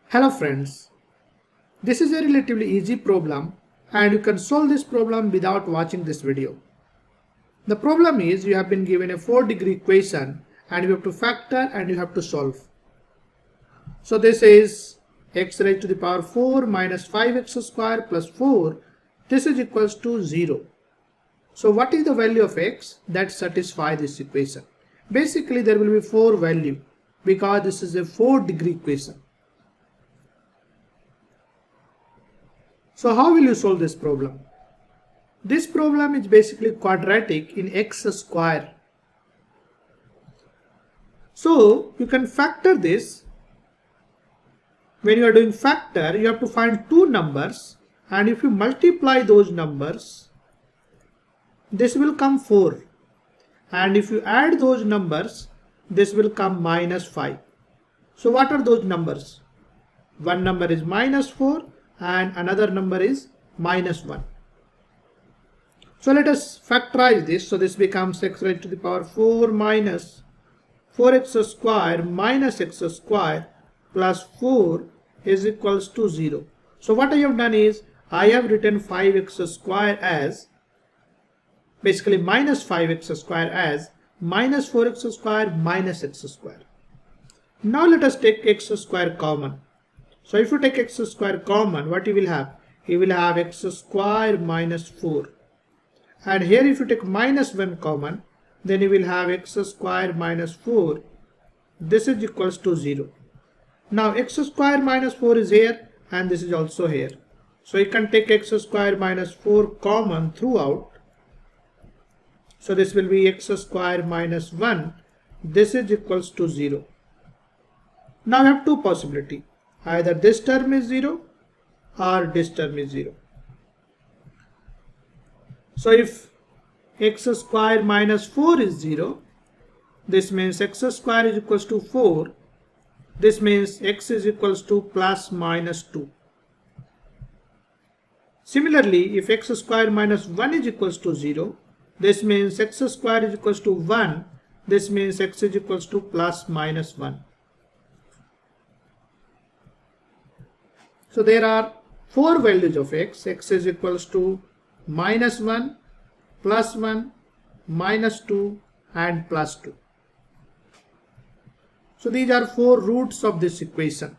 Hello friends, this is a relatively easy problem and you can solve this problem without watching this video. The problem is you have been given a 4-degree equation and you have to factor and you have to solve. So this is x raised to the power 4 minus 5x square plus 4. This is equals to 0. So what is the value of x that satisfies this equation? Basically there will be 4 value because this is a 4-degree equation. So how will you solve this problem? This problem is basically quadratic in x square. So you can factor this. When you are doing factor, you have to find two numbers, and if you multiply those numbers, this will come 4. And if you add those numbers, this will come minus 5. So what are those numbers? One number is minus 4 and another number is minus 1. So let us factorize this. So this becomes x raised to the power 4 minus 4x square minus x square plus 4 is equals to 0. So what I have done is I have written 5x square as basically minus 5x square as minus 4x square minus x square. Now let us take x square common. So if you take x square common, what you will have? You will have x square minus 4. And here if you take minus 1 common, then you will have x square minus 4. This is equals to 0. Now x square minus 4 is here and this is also here. So you can take x square minus 4 common throughout. So this will be x square minus 1. This is equals to 0. Now we have two possibilities. Either this term is 0 or this term is 0. So if x square minus 4 is 0, this means x square is equals to 4. This means x is equals to plus minus 2. Similarly, if x square minus 1 is equals to 0, this means x square is equals to 1. This means x is equals to plus minus 1. So there are 4 values of x. X is equals to minus 1, plus 1, minus 2 and plus 2. So these are 4 roots of this equation.